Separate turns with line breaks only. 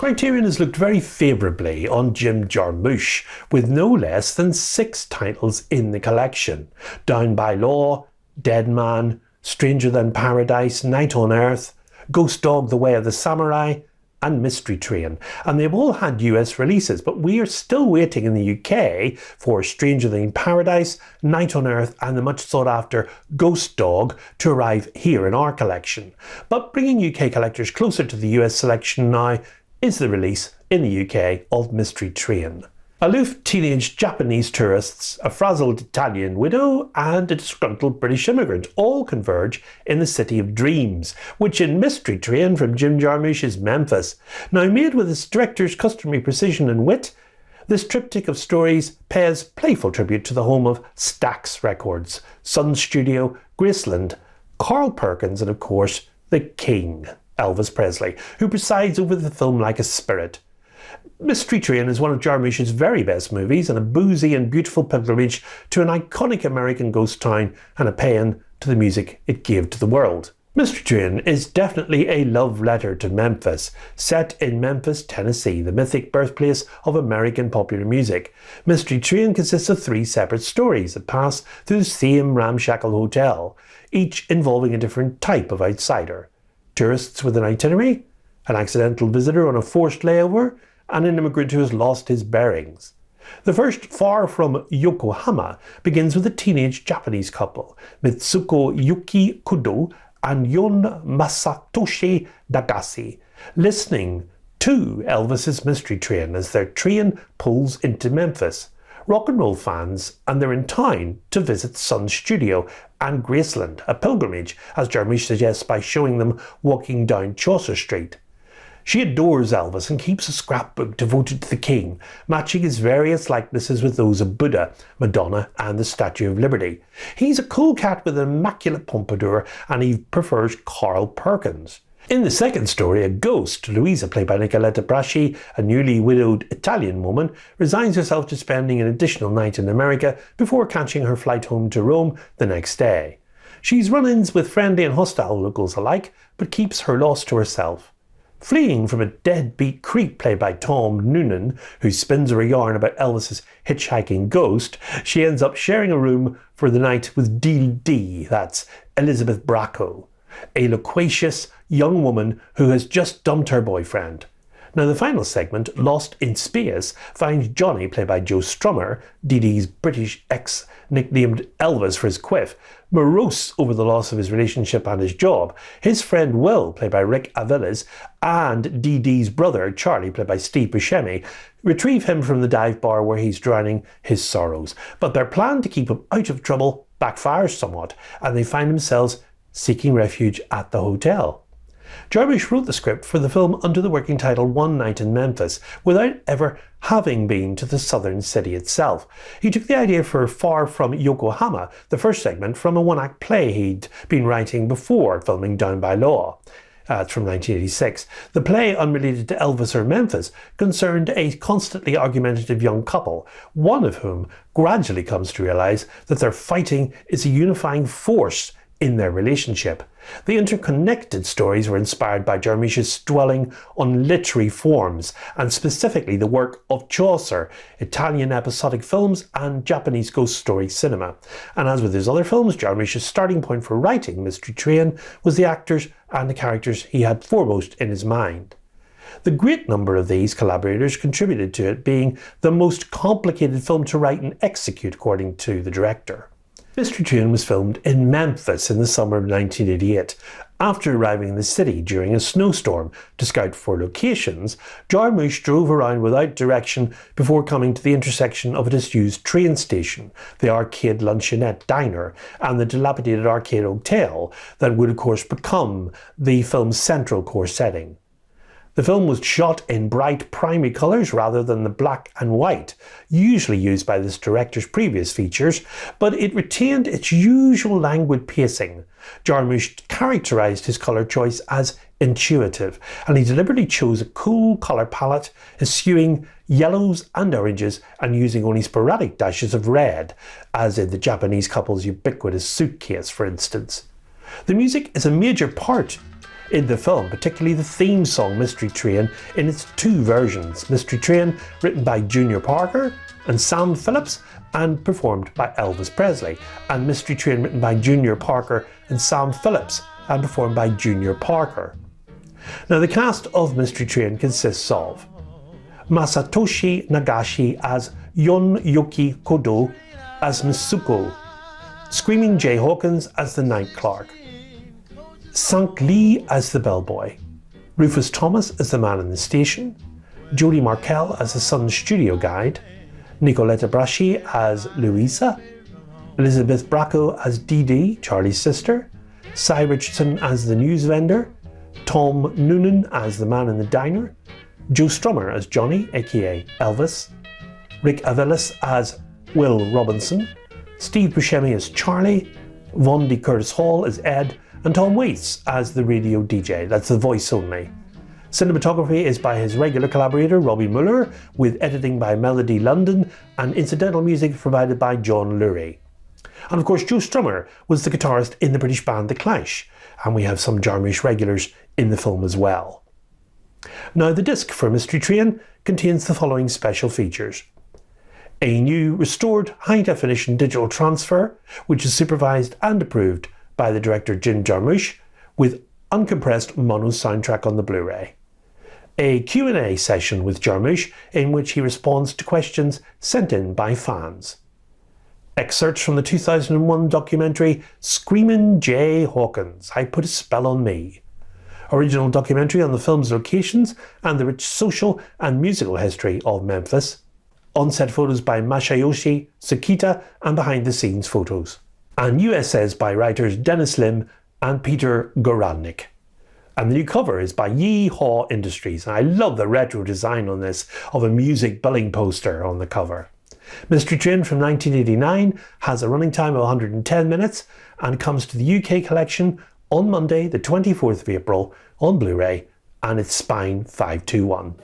Criterion has looked very favourably on Jim Jarmusch, with no less than 6 titles in the collection: Down by Law, Dead Man, Stranger Than Paradise, Night on Earth, Ghost Dog: The Way of the Samurai, and Mystery Train. And they've all had US releases, but we are still waiting in the UK for Stranger Than Paradise, Night on Earth, and the much sought after Ghost Dog to arrive here in our collection. But bringing UK collectors closer to the US selection now is the release in the UK of Mystery Train. Aloof teenage Japanese tourists, a frazzled Italian widow, and a disgruntled British immigrant all converge in the City of Dreams, which in Mystery Train from Jim Jarmusch is Memphis. Now made with its director's customary precision and wit, this triptych of stories pays playful tribute to the home of Stax Records, Sun Studio, Graceland, Carl Perkins, and of course, the King, Elvis Presley, who presides over the film like a spirit. Mystery Train is one of Jarmusch's very best movies, and a boozy and beautiful pilgrimage to an iconic American ghost town and a paean to the music it gave to the world. Mystery Train is definitely a love letter to Memphis, set in Memphis, Tennessee, the mythic birthplace of American popular music. Mystery Train consists of 3 separate stories that pass through the same ramshackle hotel, each involving a different type of outsider: tourists with an itinerary, an accidental visitor on a forced layover, and an immigrant who has lost his bearings. The first, Far From Yokohama, begins with a teenage Japanese couple, Mitsuko Yuki Kudo and Yon Masatoshi Dagase, listening to Elvis's Mystery Train as their train pulls into Memphis. Rock and roll fans, and they're in town to visit Sun Studio and Graceland, a pilgrimage, as Jarmusch suggests by showing them walking down Chaucer Street. She adores Elvis and keeps a scrapbook devoted to the King, matching his various likenesses with those of Buddha, Madonna, and the Statue of Liberty. He's a cool cat with an immaculate pompadour, and he prefers Carl Perkins. In the second story, a ghost, Louisa, played by Nicoletta Braschi, a newly widowed Italian woman, resigns herself to spending an additional night in America before catching her flight home to Rome the next day. She's run-ins with friendly and hostile locals alike, but keeps her loss to herself. Fleeing from a deadbeat creep played by Tom Noonan, who spins her a yarn about Elvis's hitchhiking ghost, she ends up sharing a room for the night with Dee Dee, that's Elizabeth Bracco, a loquacious young woman who has just dumped her boyfriend. Now the final segment, Lost in Space, finds Johnny, played by Joe Strummer, Dee Dee's British ex nicknamed Elvis for his quiff, morose over the loss of his relationship and his job. His friend Will, played by Rick Aviles, and Dee Dee's brother Charlie, played by Steve Buscemi, retrieve him from the dive bar where he's drowning his sorrows. But their plan to keep him out of trouble backfires somewhat, and they find themselves seeking refuge at the hotel. Jarmusch wrote the script for the film under the working title One Night in Memphis, without ever having been to the southern city itself. He took the idea for Far From Yokohama, the first segment, from a one-act play he'd been writing before filming Down by Law. It's from 1986. The play, unrelated to Elvis or Memphis, concerned a constantly argumentative young couple, one of whom gradually comes to realise that their fighting is a unifying force in their relationship. The interconnected stories were inspired by Jarmusch's dwelling on literary forms, and specifically the work of Chaucer, Italian episodic films, and Japanese ghost story cinema. And as with his other films, Jarmusch's starting point for writing Mystery Train was the actors and the characters he had foremost in his mind. The great number of these collaborators contributed to it being the most complicated film to write and execute, according to the director. Mystery Train was filmed in Memphis in the summer of 1988. After arriving in the city during a snowstorm to scout for locations, Jarmusch drove around without direction before coming to the intersection of a disused train station, the Arcade Luncheonette Diner, and the dilapidated Arcade Hotel that would of course become the film's central core setting. The film was shot in bright primary colours rather than the black and white, usually used by this director's previous features, but it retained its usual languid pacing. Jarmusch characterised his colour choice as intuitive, and he deliberately chose a cool colour palette, eschewing yellows and oranges and using only sporadic dashes of red, as in the Japanese couple's ubiquitous suitcase, for instance. The music is a major part in the film, particularly the theme song Mystery Train in its two versions. Mystery Train written by Junior Parker and Sam Phillips and performed by Elvis Presley, and Mystery Train written by Junior Parker and Sam Phillips and performed by Junior Parker. Now the cast of Mystery Train consists of Masatoshi Nagashi as Yon Yoki Kodo as Mitsuko, Screaming Jay Hawkins as the night clerk, Sank Lee as the bellboy, Rufus Thomas as the man in the station, Jody Markell as the Sun studio guide, Nicoletta Braschi as Louisa, Elizabeth Bracco as Dee Dee, Charlie's sister, Cy Richardson as the news vendor, Tom Noonan as the man in the diner, Joe Strummer as Johnny, aka Elvis, Rick Aviles as Will Robinson, Steve Buscemi as Charlie, Von D. Curtis Hall as Ed, and Tom Waits as the radio DJ, that's the voice only. Cinematography is by his regular collaborator Robbie Muller, with editing by Melody London and incidental music provided by John Lurie. And of course Joe Strummer was the guitarist in the British band The Clash, and we have some Jarmusch regulars in the film as well. Now the disc for Mystery Train contains the following special features. A new restored high-definition digital transfer, which is supervised and approved by the director Jim Jarmusch, with uncompressed mono soundtrack on the Blu-ray. A Q&A session with Jarmusch in which he responds to questions sent in by fans. Excerpts from the 2001 documentary Screamin' Jay Hawkins, I Put a Spell on Me. Original documentary on the film's locations and the rich social and musical history of Memphis. On-set photos by Masayoshi Tsukita and behind-the-scenes photos. And new essays by writers Dennis Lim and Peter Goradnik. And the new cover is by Yee Haw Industries. And I love the retro design on this of a music billing poster on the cover. Mystery Train from 1989 has a running time of 110 minutes and comes to the UK collection on Monday the 24th of April on Blu-ray, and it's Spine 521.